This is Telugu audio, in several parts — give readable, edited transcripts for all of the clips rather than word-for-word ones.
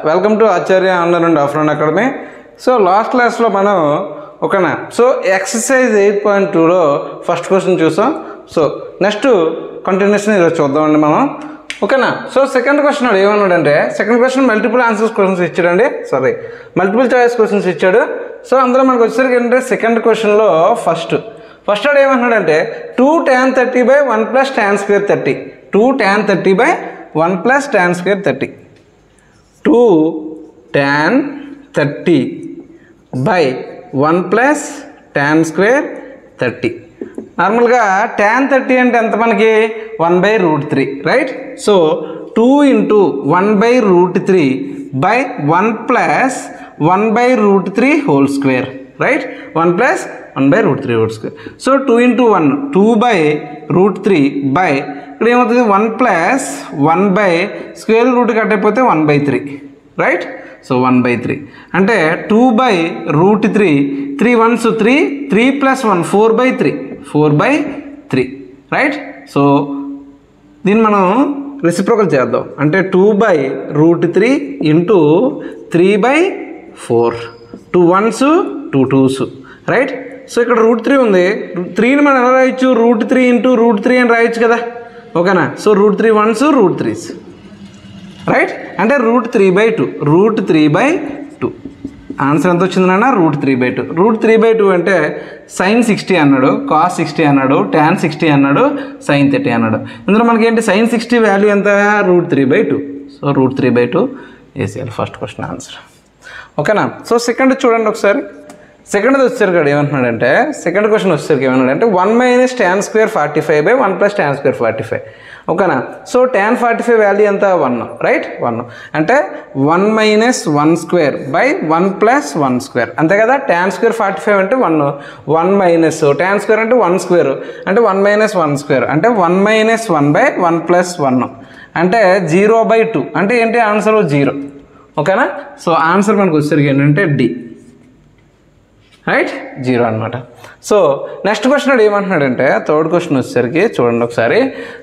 Welcome to Acharya online and offline academy. So last క్లాస్లో మనం ఓకేనా. సో ఎక్సర్సైజ్ 8.2లో ఫస్ట్ క్వశ్చన్ చూసాం. సో నెక్స్ట్ కంటిన్యూషన్ ఈరోజు చూద్దామండి మనం ఓకేనా. సో సెకండ్ క్వశ్చన్ ఏమన్నాడంటే, second question multiple answers questions ఇచ్చాడండి, మల్టిపుల్ చాయిస్ క్వశ్చన్స్ ఇచ్చాడు. సో అందులో మనకు వచ్చేసరికి ఏంటంటే సెకండ్ క్వశ్చన్లో ఫస్ట్ వాడు ఏమన్నాడంటే 2 tan 30 by 1 plus tan square 30. 2 tan 30 by 1 plus tan square 30. 2 tan 30 by 1 plus tan square 30. నార్మల్గా tan 30 అంటే ఎంత మనకి 1/√3 right. So 2 into 1/√3 by 1 plus 1/√3 whole square right. 1 plus 1/√3 whole square. So 2 into 1 2/√3 by ఇక్కడ ఏమవుతుంది 1 plus 1 by square root cut అయిపోతే 1/3 రైట్. సో 1/3 అంటే 2/√3 3 1s 3 3 plus 1 4/3 రైట్. సో దీన్ని మనం రెసిప్రోకల్ చేద్దాం. అంటే 2/√3 into 3/4 2 1s 2 2s right. So ఇక్కడ √3 ఉంది, 3ని మనం ఎలా రాయొచ్చు, √3 ఇంటూ √3 అని రాయొచ్చు కదా ఓకేనా. So √3 1s √3s right. అంటే √3/2 √3/2 ఆన్సర్ ఎంత వచ్చింది నాన్న, √3/2. √3/2 అంటే sin 60 అన్నాడు, cos 60 అన్నాడు, tan 60 అన్నాడు, sin 30 అన్నాడు. ఇందులో మనకి ఏంటి sin 60 వాల్యూ ఎంత, √3/2. సో √3/2 వేసేయాలి ఫస్ట్ క్వశ్చన్ ఆన్సర్ ఓకేనా. సో సెకండ్ చూడండి ఒకసారి. సెకండ్ వచ్చేసరికి ఏమంటున్నాడంటే, సెకండ్ క్వశ్చన్ వచ్చేసరికి ఏమన్నాడంటే 1 minus tan square 45 by 1 plus tan square 45 ఓకేనా. సో tan 45 వాల్యూ ఎంత 1 రైట్. 1 అంటే 1 minus 1 square by 1 plus 1 square అంతే కదా. tan square 45 అంటే 1 minus tan square అంటే 1 square అంటే 1 minus 1 square అంటే 1 minus 1 by 1 plus 1 అంటే 0/2 అంటే ఏంటి ఆన్సర్ 0 ఓకేనా. సో ఆన్సర్ మనకు వచ్చేసరికి ఏంటంటే డి రైట్, 0 అనమాట. సో నెక్స్ట్ క్వశ్చన్ ఏమంటున్నాడంటే, థర్డ్ క్వశ్చన్ వచ్చేసరికి చూడండి ఒకసారి.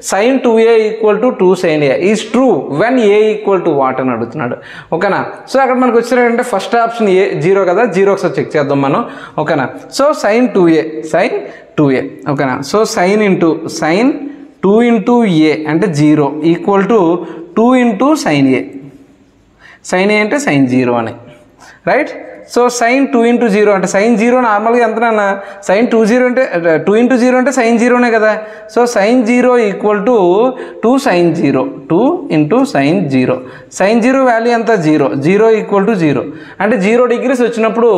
sin 2a = 2 sin a is true when a = what అని అడుగుతున్నాడు ఓకేనా. సో అక్కడ మనకు వచ్చేసరికి ఫస్ట్ ఆప్షన్ ఏ 0 కదా, 0 ఒకసారి చెక్ చేద్దాం మనం ఓకేనా. సో sin 2a ఓకేనా. సో sin 2 into a అంటే 0 = 2 into sin a. sin a అంటే sin 0 అని రైట్. సో sin 2 into 0 అంటే sin 0 నార్మల్గా ఎంతనన్నా sin 2 అంటే 2 into 0 అంటే sin 0నే కదా. So sin 0 = 2 sin 0 2 into sin 0. sin 0 value ఎంత 0 = 0 అంటే 0 degrees వచ్చినప్పుడు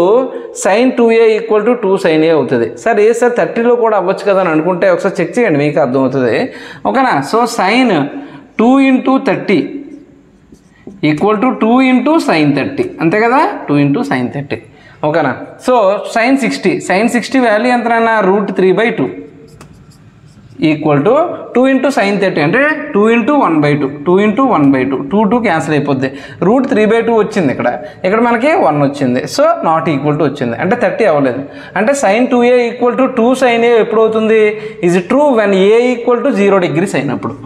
sin 2a = 2 sin a అవుతుంది. సార్ ఏ సార్ 30లో కూడా అవ్వచ్చు కదా అని అనుకుంటే ఒకసారి చెక్ చేయండి, మీకు అర్థమవుతుంది ఓకేనా. So sin 2 into 30 = 2 into sin 30 అంతే కదా, 2 into sin 30 ఓకేనా. సో sin 60 వాల్యూ ఎంతనన్నా √3/2 = 2 into sin 30 అంటే 2 into 1/2 2 క్యాన్సిల్ అయిపోద్ది. √3/2 వచ్చింది ఇక్కడ మనకి 1 వచ్చింది. సో నాట్ ఈక్వల్ టు వచ్చింది అంటే 30 అవ్వలేదు. అంటే sin 2a = 2 sin a ఎప్పుడు అవుతుంది, is true when a = 0 degrees అయినప్పుడు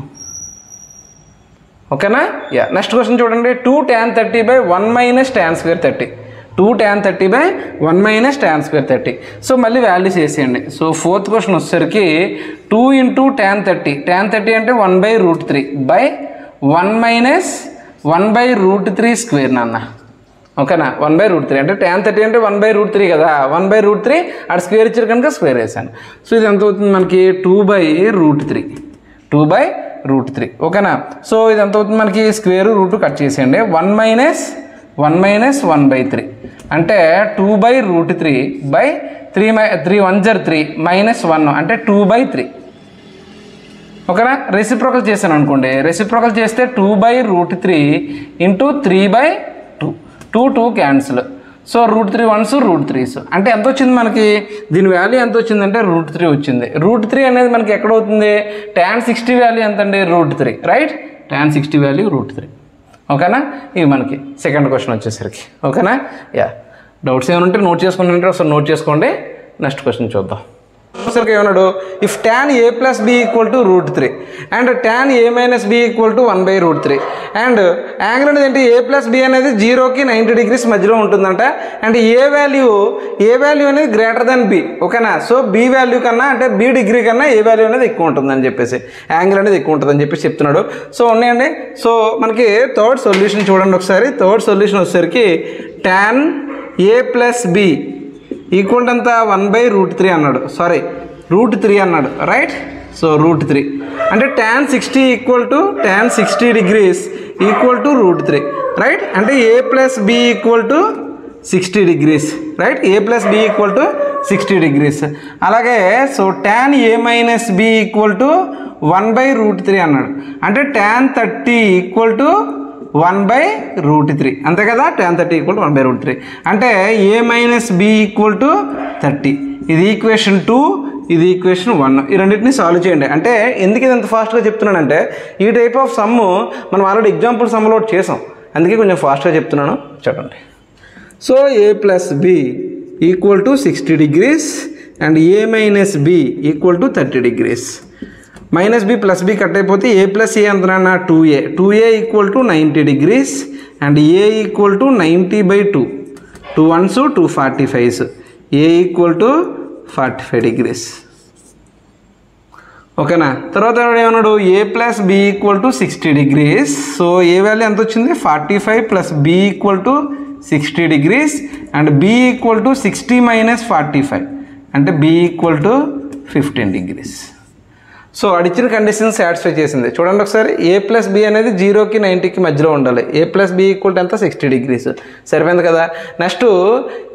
ఓకేనా. నెక్స్ట్ క్వశ్చన్ చూడండి. 2 tan 30 by 1 minus tan square 30. 2 tan 30 by 1 minus tan square 30. So మళ్ళీ వాల్యూస్ వేసేయండి. సో ఫోర్త్ క్వశ్చన్ వచ్చేసరికి 2 into tan 30 అంటే 1/√3 by 1 minus 1/√3 స్క్వేర్ నాన్న ఓకేనా. 1/√3 అంటే tan 30 అంటే 1/√3 కదా, 1/√3 అక్కడ స్క్వేర్ ఇచ్చారు కనుక స్క్వేర్ వేసాను. సో ఇది ఎంత అవుతుంది మనకి 2/√3 ఓకేనా. సో ఇది ఎంత అవుతుంది మనకి, స్క్వేర్ రూట్ కట్ చేసేయండి. 1 minus 1/3 అంటే 2/√3 by 3 1s 3 -1 అంటే 2/3 ఓకేనా. రెసిప్రోకల్ చేశాను అనుకోండి, రెసిప్రోకల్ చేస్తే 2/√3 into 3/2 2 cancel. So √3 1s √3s అంటే ఎంత వచ్చింది మనకి, దీని వాల్యూ ఎంత వచ్చిందంటే √3 వచ్చింది. √3 అనేది మనకి ఎక్కడ అవుతుంది, tan 60 వాల్యూ ఎంత అండి √3 రైట్. tan 60 వాల్యూ √3 ఓకేనా. ఇవి మనకి సెకండ్ క్వశ్చన్ వచ్చేసరికి ఓకేనా. డౌట్స్ ఏమైనా ఉంటే నోట్ చేసుకుంటే ఒకసారి నోట్ చేసుకోండి. నెక్స్ట్ క్వశ్చన్ చూద్దాం. సరికి ఏమన్నాడు if tan a plus b equal to √3 and tan a minus b equal to 1/√3 and angle అనేది ఏంటి a plus b అనేది 0కి 90 degrees మధ్యలో ఉంటుందంట అండ్ ఏ వాల్యూ అనేది గ్రేటర్ దెన్ b ఓకేనా సో b వాల్యూ కన్నా అంటే b డిగ్రీ కన్నా ఏ వాల్యూ అనేది ఎక్కువ ఉంటుందని చెప్పేసి యాంగిల్ అనేది ఎక్కువ ఉంటుందని చెప్పేసి చెప్తున్నాడు సో ఉన్నాయండి సో మనకి థర్డ్ సొల్యూషన్ చూడండి ఒకసారి థర్డ్ సొల్యూషన్ వచ్చేసరికి tan a plus b equal అంత 1/√3 అన్నాడు సారీ √3 అన్నాడు రైట్ సో √3 అంటే tan 60 equal to tan 60 degrees equal to √3 right అంటే a plus b equal to 60 degrees right a plus b equal to 60 degrees అలాగే so tan a minus b equal to 1/√3 అన్నాడు అంటే tan 30 ఈక్వల్ టు 1/√3 అంతే కదా tan 30 ఈక్వల్ టు 1/√3 అంటే a minus b equal to 30 ఇది ఈక్వేషన్ 2 ఇది ఈక్వేషన్ 1 ఈ రెండింటిని సాల్వ్ చేయండి అంటే ఎందుకు ఇది అంత ఫాస్ట్గా చెప్తున్నానంటే ఈ టైప్ ఆఫ్ సమ్ మనం ఆల్రెడీ ఎగ్జాంపుల్ సమ్లో చేసాం అందుకే కొంచెం ఫాస్ట్గా చెప్తున్నాను చూడండి so a plus b equal to 60 degrees and a minus b equal to 30 degrees minus B plus B cut అయిపోతే ఏ ప్లస్ ఏ అంతనా 2a equal to 90 degrees and A equal to 90/2 2 1s 2 45s A equal to 45 degrees ఓకేనా తర్వాత ఏమన్నాడు A plus B equal to 60 degrees so A value ఎంత వచ్చింది 45 plus B equal to 60 degrees and B equal to 60 minus 45 అంటే B equal to 15 degrees so అడిచిన కండిషన్ సాటిస్ఫై చేసింది చూడండి ఒకసారి ఏ ప్లస్ బి అనేది 0కి 90కి మధ్యలో ఉండాలి ఏ ప్లస్ బి ఈక్వల్ టు ఎంత 60 degrees సరిపోయింది కదా నెక్స్ట్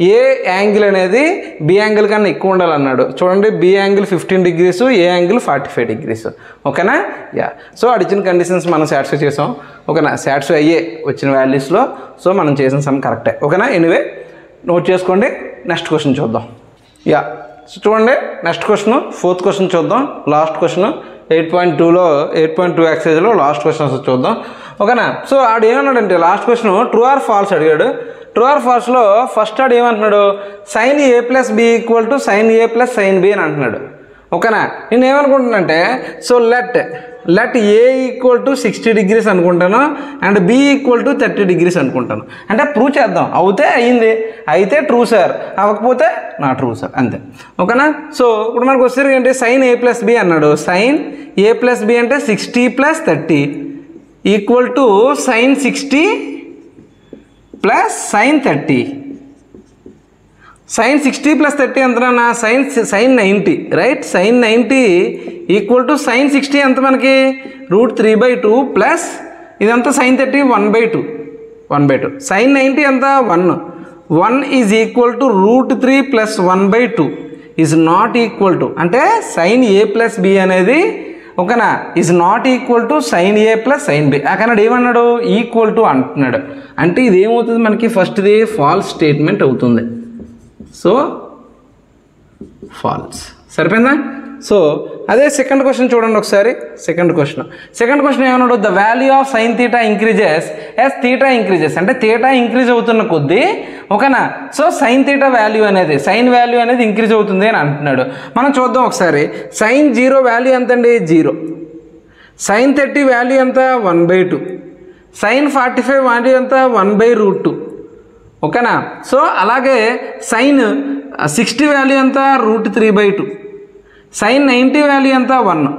ఏ యాంగిల్ అనేది బి యాంగిల్ కన్నా ఎక్కువ ఉండాలన్నాడు చూడండి బి యాంగిల్ 15 degrees ఏ యాంగిల్ 45 degrees ఓకేనా యా సో అడిచిన కండిషన్స్ మనం సాటిస్ఫై చేసాం ఓకేనా సాటిస్ఫై అయ్యే వచ్చిన వాల్యూస్లో సో మనం చేసిన సమ్ కరెక్టే ఓకేనా ఎనీవే నోట్ చేసుకోండి నెక్స్ట్ క్వశ్చన్ చూద్దాం యా సో చూడండి నెక్స్ట్ క్వశ్చన్ ఫోర్త్ క్వశ్చన్ చూద్దాం లాస్ట్ క్వశ్చన్ 8.2లో 8.2 ఎక్సైజ్లో లాస్ట్ క్వశ్చన్ చూద్దాం ఓకేనా సో ఆడు ఏమన్నాడంటే last question true or false అడిగాడు ట్రూ ఆర్ ఫాల్స్లో ఫస్ట్ ఆడు ఏమంటున్నాడు sin a plus b equal to sin a plus sin b అని అంటున్నాడు ఓకేనా నేను ఏమనుకుంటున్నానంటే so let A equal to 60 degrees అనుకుంటాను and B equal to 30 degrees అనుకుంటాను అంటే ప్రూవ్ చేద్దాం అవుతే అయ్యింది అయితే ట్రూ సార్ అవ్వకపోతే నా ట్రూ సార్ అంతే ఓకేనా సో ఇప్పుడు మనకు వచ్చేసరికి ఏంటి sin a plus b అన్నాడు sin a plus b అంటే 60 plus 30 equal to sin 60 plus sin 30 sin 60 plus 30 ఎంతనా sin 90 right sin 90 equal to sin 60 ఎంత మనకి √3/2 ప్లస్ ఇదంతా sin 30 1/2 sin 90 ఎంత 1 is equal to √3 plus 1/2 is not equal to అంటే sin a ప్లస్ b అనేది ఓకేనా is not equal to sin a plus sin b అక్కడ ఏమన్నాడు ఈక్వల్ టు అంటున్నాడు అంటే ఇది ఏమవుతుంది మనకి ఫస్ట్ది ఫాల్స్ స్టేట్మెంట్ అవుతుంది సో ఫాల్స్ సరిపోయిందా సో అదే సెకండ్ క్వశ్చన్ చూడండి ఒకసారి సెకండ్ క్వశ్చన్ ఏమన్నాడు the value of sin θ increases as θ increases అంటే θ ఇంక్రీజ్ అవుతున్న కొద్దీ ఓకేనా సో sin θ వాల్యూ అనేది sin వాల్యూ అనేది ఇంక్రీజ్ అవుతుంది అని అంటున్నాడు మనం చూద్దాం ఒకసారి sin 0 వాల్యూ ఎంత అండి 0 sin 30 వాల్యూ ఎంత 1/2 sin 45 వాల్యూ ఎంత 1/√2 ఓకేనా సో అలాగే sin 60 వాల్యూ ఎంత √3/2 sin 90 వాల్యూ ఎంత 1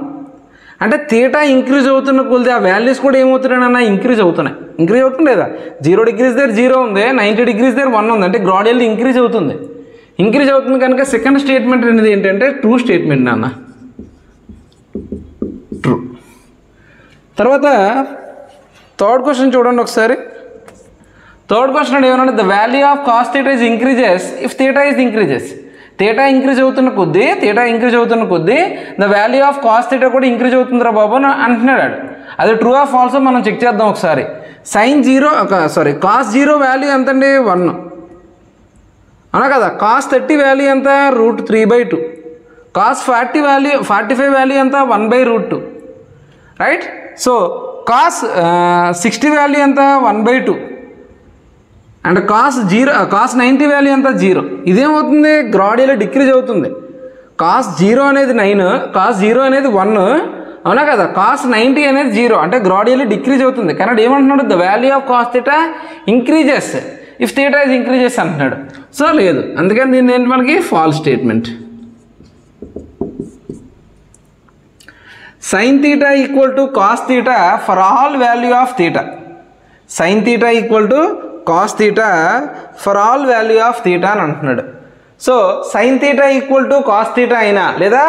అంటే θ ఇంక్రీజ్ అవుతున్న కొద్ది ఆ వాల్యూస్ కూడా ఏమవుతున్నాయన్నా ఇంక్రీజ్ అవుతుంది లేదా 0 degrees దగ్గర 0 ఉంది 90 degrees దగ్గర 1 ఉంది అంటే గ్రాడ్యువల్లీ ఇంక్రీజ్ అవుతుంది కనుక సెకండ్ స్టేట్మెంట్ అనేది ఏంటంటే ట్రూ స్టేట్మెంట్ నాన్న ట్రూ తర్వాత థర్డ్ క్వశ్చన్ చూడండి ఒకసారి థర్డ్ క్వశ్చన్ ఏమన్నా the value of cos θ is increases if θ is increases θ increase అవుతున్న కొద్దీ ద వాల్యూ ఆఫ్ cos θ కూడా ఇంక్రీజ్ అవుతుందిరా బాబు అని అంటున్నాడు అది ట్రూ ఆఫ్ ఫాల్స్ మనం చెక్ చేద్దాం ఒకసారి cos 0 వాల్యూ ఎంత అండి 1 అవునా కదా cos 30 వాల్యూ ఎంత √3/2 cos 45 వాల్యూ ఎంత 1/√2 రైట్ సో cos 60 వాల్యూ ఎంత 1/2 అండ్ cos 90 వాల్యూ ఎంత 0 ఇదేమవుతుంది గ్రాడ్యువల్లీ డిక్రీజ్ అవుతుంది కాస్ 0 అనేది 9, కాస్ 0 అనేది 1, అవునా కదా. కాస్ 90 అనేది 0 అంటే గ్రాడ్యువల్లీ డిక్రీజ్ అవుతుంది. కానీ ఏమంటున్నాడు, the value of cos theta increases if theta is increases అంటున్నాడు. సో లేదు, అందుకని దీన్ని ఏంటి మనకి false statement. Sine theta equal to cos theta for all value of theta. Sine theta equal to cos theta for all value of theta అని అంటున్నాడు. So sine theta equal to cos theta అయినా, లేదా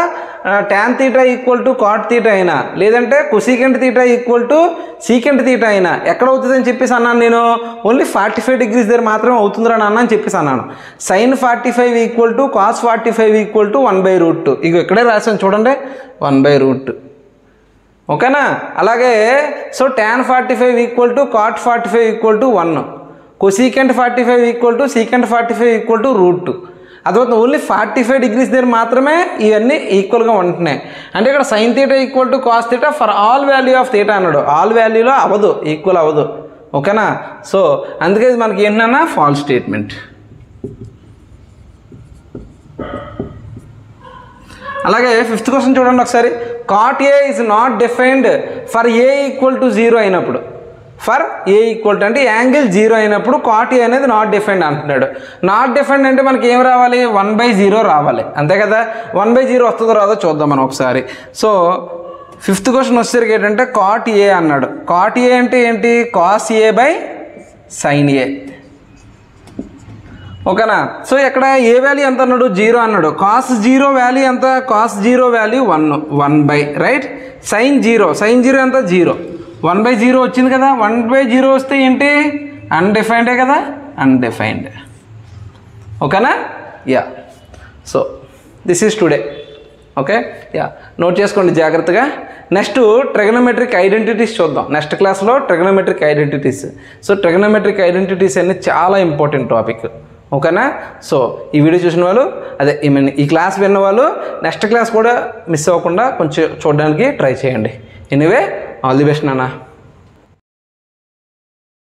tan theta equal to cot theta అయినా, లేదంటే cosecant theta equal to secant theta అయినా ఎక్కడ అవుతుందని చెప్పేసి అన్నాను నేను, ఓన్లీ 45 degrees దగ్గర మాత్రమే అవుతుందిరా నాన్న అని చెప్పేసి అన్నాను. Sine 45 equal to cos 45 equal to 1/√2. ఇక ఇక్కడే రాసాను చూడండి, 1/√2. ఓకేనా. అలాగే so tan 45 equal to cot 45 equal to 1, cosecant 45 equal to secant 45 equal to √2. అదవుతుంది, ఓన్లీ 45 degrees దగ్గర మాత్రమే ఇవన్నీ ఈక్వల్గా ఉంటున్నాయి. అంటే ఇక్కడ sine theta equal to cos theta for all value of theta అన్నాడు. ఆల్ వాల్యూలో అవ్వదు, ఈక్వల్ అవ్వదు. ఓకేనా. సో అందుకే ఇది మనకి ఏంటన్నా ఫాల్స్ స్టేట్మెంట్. అలాగే 5th క్వశ్చన్ చూడండి ఒకసారి. Cot A is not defined for A equal to 0 అయినప్పుడు. ఫర్ ఏ ఈక్వల్ టు అంటే యాంగిల్ 0 అయినప్పుడు కాట్ ఏ అనేది నాట్ డిఫైన్డ్ అంటున్నాడు. నాట్ డిఫైన్డ్ అంటే మనకి ఏం రావాలి, 1/0 రావాలి, అంతే కదా. 1/0 వస్తుందో రాదో చూద్దాం మనం ఒకసారి. సో 5th క్వశ్చన్ వచ్చేసరికి ఏంటంటే కాట్ ఏ అన్నాడు. కాట్ ఏ అంటే ఏంటి, కాస్ ఏ బై సైన్ ఏ. ఓకేనా. సో ఇక్కడ ఏ వాల్యూ ఎంత అన్నాడు, 0 అన్నాడు. కాస్ 0 వాల్యూ ఎంత, కాస్ 0 వాల్యూ 1 రైట్. సైన్ 0 ఎంత 0, 1/0 వచ్చింది కదా. 1/0 వస్తే ఏంటి, అన్డిఫైన్డే కదా, అన్డిఫైన్డ్. ఓకేనా. Yeah. So this is today. Okay. Yeah, note చేసుకోండి జాగ్రత్తగా. నెక్స్ట్ ట్రిగనోమెట్రిక్ ఐడెంటిటీస్ చూద్దాం నెక్స్ట్ క్లాస్లో. Trigonometric identities. So trigonometric identities అనేది చాలా ఇంపార్టెంట్ టాపిక్. ఓకేనా. సో ఈ వీడియో చూసిన వాళ్ళు, అదే ఈ క్లాస్ విన్న వాళ్ళు నెక్స్ట్ క్లాస్ కూడా మిస్ అవ్వకుండా కొంచెం చూడడానికి ట్రై చేయండి. ఎనీవే, ఆల్ ది బెస్ట్ నాన్న.